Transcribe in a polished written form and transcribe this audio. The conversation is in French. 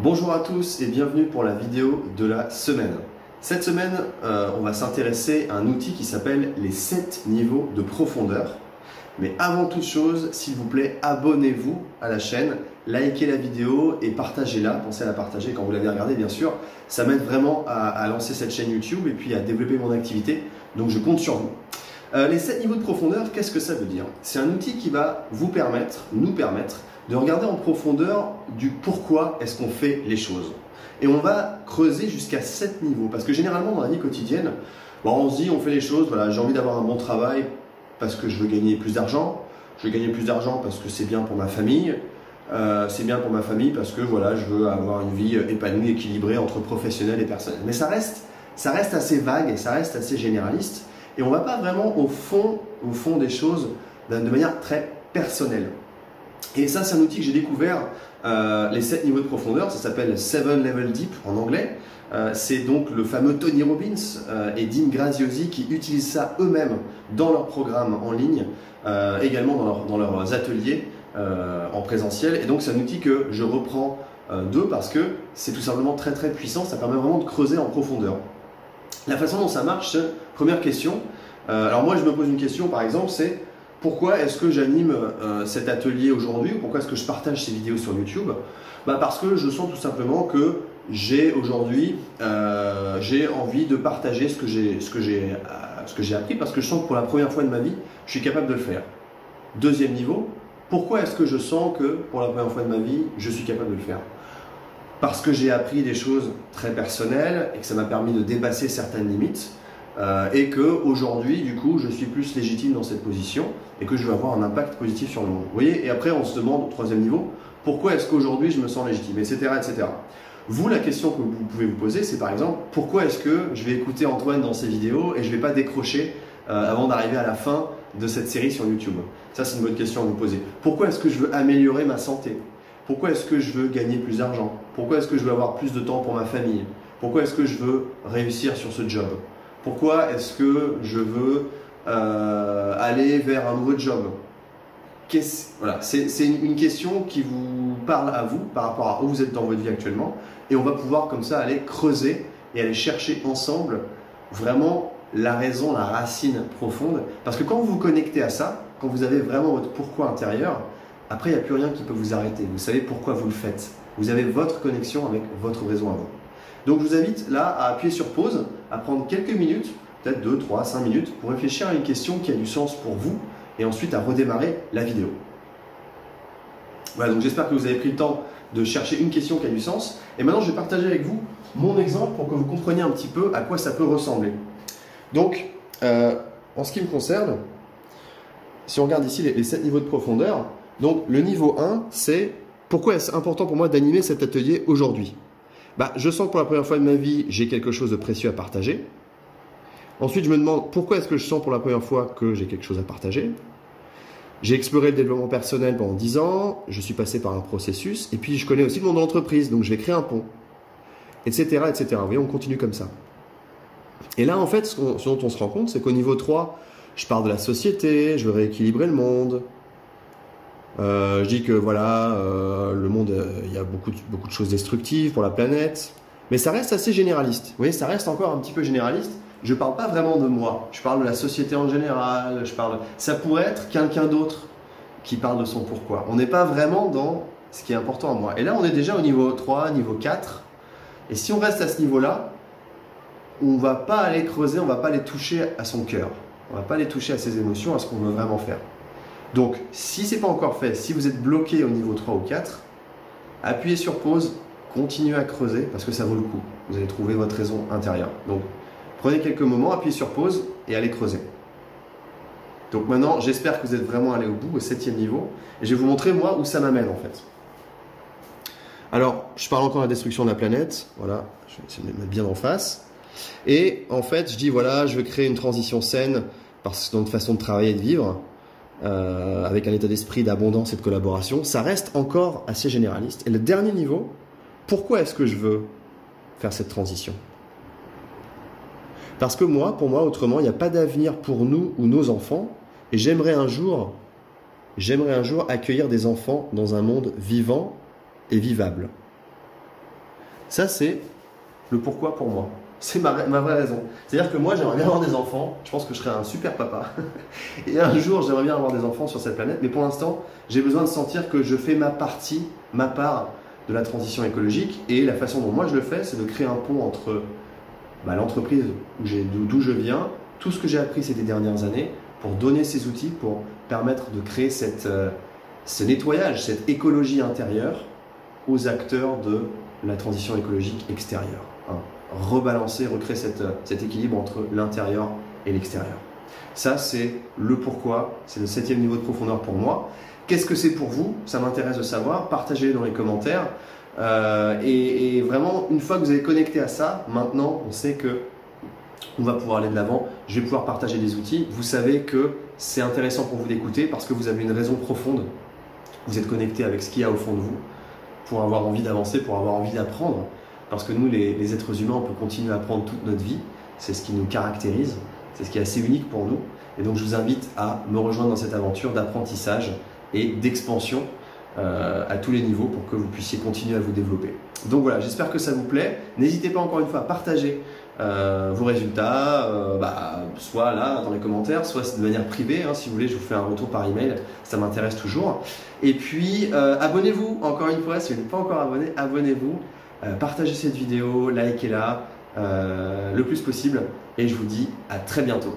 Bonjour à tous et bienvenue pour la vidéo de la semaine. Cette semaine, on va s'intéresser à un outil qui s'appelle les 7 niveaux de profondeur. Mais avant toute chose, s'il vous plaît, abonnez-vous à la chaîne, likez la vidéo et partagez-la. Pensez à la partager quand vous l'avez regardée, bien sûr. Ça m'aide vraiment à lancer cette chaîne YouTube et puis à développer mon activité. Donc je compte sur vous. Les 7 niveaux de profondeur, qu'est-ce que ça veut dire? C'est un outil qui va nous permettre de regarder en profondeur du pourquoi est-ce qu'on fait les choses. Et on va creuser jusqu'à 7 niveaux. Parce que généralement, dans la vie quotidienne, on se dit, on fait les choses, voilà, j'ai envie d'avoir un bon travail parce que je veux gagner plus d'argent. Je veux gagner plus d'argent parce que c'est bien pour ma famille. C'est bien pour ma famille parce que voilà, je veux avoir une vie épanouie, équilibrée entre professionnel et personnel. Mais ça reste assez vague et ça reste assez généraliste. Et on ne va pas vraiment au fond des choses de manière très personnelle. Et ça, c'est un outil que j'ai découvert, les 7 niveaux de profondeur, ça s'appelle 7 Level Deep en anglais. C'est donc le fameux Tony Robbins et Dean Graziosi qui utilisent ça eux-mêmes dans leurs programmes en ligne, également dans leurs ateliers en présentiel. Et donc, c'est un outil que je reprends d'eux parce que c'est tout simplement très très puissant, ça permet vraiment de creuser en profondeur. La façon dont ça marche, première question. Alors moi, je me pose une question, par exemple, c'est pourquoi est-ce que j'anime cet atelier aujourd'hui ou pourquoi est-ce que je partage ces vidéos sur YouTube? Parce que je sens tout simplement que j'ai aujourd'hui j'ai envie de partager ce que j'ai appris parce que je sens que pour la première fois de ma vie, je suis capable de le faire. Deuxième niveau, pourquoi est-ce que je sens que pour la première fois de ma vie, je suis capable de le faire? Parce que j'ai appris des choses très personnelles et que ça m'a permis de dépasser certaines limites et que aujourd'hui, du coup, je suis plus légitime dans cette position et que je vais avoir un impact positif sur le monde. Vous voyez? Et après, on se demande, au troisième niveau, pourquoi est-ce qu'aujourd'hui je me sens légitime, etc., etc. Vous, la question que vous pouvez vous poser, c'est par exemple, pourquoi est-ce que je vais écouter Antoine dans ses vidéos et je ne vais pas décrocher avant d'arriver à la fin de cette série sur YouTube? Ça, c'est une bonne question à vous poser. Pourquoi est-ce que je veux améliorer ma santé? Pourquoi est-ce que je veux gagner plus d'argent? Pourquoi est-ce que je veux avoir plus de temps pour ma famille? Pourquoi est-ce que je veux réussir sur ce job? Pourquoi est-ce que je veux aller vers un nouveau job? Voilà, c'est une question qui vous parle à vous par rapport à où vous êtes dans votre vie actuellement. Et on va pouvoir comme ça aller creuser et aller chercher ensemble vraiment la raison, la racine profonde. Parce que quand vous vous connectez à ça, quand vous avez vraiment votre pourquoi intérieur, après, il n'y a plus rien qui peut vous arrêter. Vous savez pourquoi vous le faites. Vous avez votre connexion avec votre raison à vous. Donc, je vous invite là à appuyer sur pause, à prendre quelques minutes, peut-être 2, 3, 5 minutes, pour réfléchir à une question qui a du sens pour vous et ensuite à redémarrer la vidéo. Voilà, donc j'espère que vous avez pris le temps de chercher une question qui a du sens. Et maintenant, je vais partager avec vous mon exemple pour que vous compreniez un petit peu à quoi ça peut ressembler. Donc, en ce qui me concerne, si on regarde ici les 7 niveaux de profondeur, donc le niveau 1, c'est pourquoi est-ce important pour moi d'animer cet atelier aujourd'hui? Je sens que pour la première fois de ma vie, j'ai quelque chose de précieux à partager. Ensuite, je me demande pourquoi est-ce que je sens pour la première fois que j'ai quelque chose à partager. J'ai exploré le développement personnel pendant 10 ans, je suis passé par un processus, et puis je connais aussi le monde de l'entreprise, donc je vais créer un pont, etc., etc. Vous voyez, on continue comme ça. Et là, en fait, ce dont on se rend compte, c'est qu'au niveau 3, je parle de la société, je veux rééquilibrer le monde. Je dis que voilà, le monde, il y a beaucoup de choses destructives pour la planète, mais ça reste assez généraliste. Vous voyez, ça reste encore un petit peu généraliste. Je ne parle pas vraiment de moi, je parle de la société en général, ça pourrait être quelqu'un d'autre qui parle de son pourquoi. On n'est pas vraiment dans ce qui est important à moi. Et là, on est déjà au niveau 3, niveau 4, et si on reste à ce niveau-là, on ne va pas aller creuser, on ne va pas aller toucher à son cœur, on ne va pas aller toucher à ses émotions, à ce qu'on veut vraiment faire. Donc, si ce n'est pas encore fait, si vous êtes bloqué au niveau 3 ou 4, appuyez sur pause, continuez à creuser parce que ça vaut le coup. Vous allez trouver votre raison intérieure. Donc, prenez quelques moments, appuyez sur pause et allez creuser. Donc maintenant, j'espère que vous êtes vraiment allé au bout, au 7e niveau. Et je vais vous montrer, moi, où ça m'amène en fait. Alors, je parle encore de la destruction de la planète. Voilà, je vais essayer de me mettre bien en face. Et en fait, je dis, voilà, je veux créer une transition saine dans notre façon de travailler et de vivre. Avec un état d'esprit d'abondance et de collaboration, ça reste encore assez généraliste. Et le dernier niveau, pourquoi est-ce que je veux faire cette transition? Parce que pour moi, autrement, il n'y a pas d'avenir pour nous ou nos enfants, et j'aimerais un jour accueillir des enfants dans un monde vivant et vivable. Ça, c'est le pourquoi pour moi. C'est ma vraie raison. C'est-à-dire que moi, j'aimerais bien avoir des enfants. Je pense que je serais un super papa. Et un jour, j'aimerais bien avoir des enfants sur cette planète. Mais pour l'instant, j'ai besoin de sentir que je fais ma part de la transition écologique. Et la façon dont moi je le fais, c'est de créer un pont entre l'entreprise d'où je viens, tout ce que j'ai appris ces dernières années, pour donner ces outils, pour permettre de créer ce nettoyage, cette écologie intérieure aux acteurs de la transition écologique extérieure. Hein. Rebalancer, recréer cet équilibre entre l'intérieur et l'extérieur. Ça, c'est le pourquoi, c'est le 7e niveau de profondeur pour moi. Qu'est-ce que c'est pour vous? Ça m'intéresse de savoir, partagez-le dans les commentaires. Et vraiment, une fois que vous avez connecté à ça, maintenant, on sait que on va pouvoir aller de l'avant, je vais pouvoir partager des outils. Vous savez que c'est intéressant pour vous d'écouter parce que vous avez une raison profonde. Vous êtes connecté avec ce qu'il y a au fond de vous pour avoir envie d'avancer, pour avoir envie d'apprendre. Parce que nous, les êtres humains, on peut continuer à apprendre toute notre vie. C'est ce qui nous caractérise, c'est ce qui est assez unique pour nous. Et donc, je vous invite à me rejoindre dans cette aventure d'apprentissage et d'expansion à tous les niveaux pour que vous puissiez continuer à vous développer. Donc voilà, j'espère que ça vous plaît. N'hésitez pas encore une fois à partager vos résultats, soit là dans les commentaires, soit de manière privée. Hein, si vous voulez, je vous fais un retour par email, ça m'intéresse toujours. Et puis, abonnez-vous encore une fois, si vous n'êtes pas encore abonné, abonnez-vous. Partagez cette vidéo, likez-la le plus possible et je vous dis à très bientôt.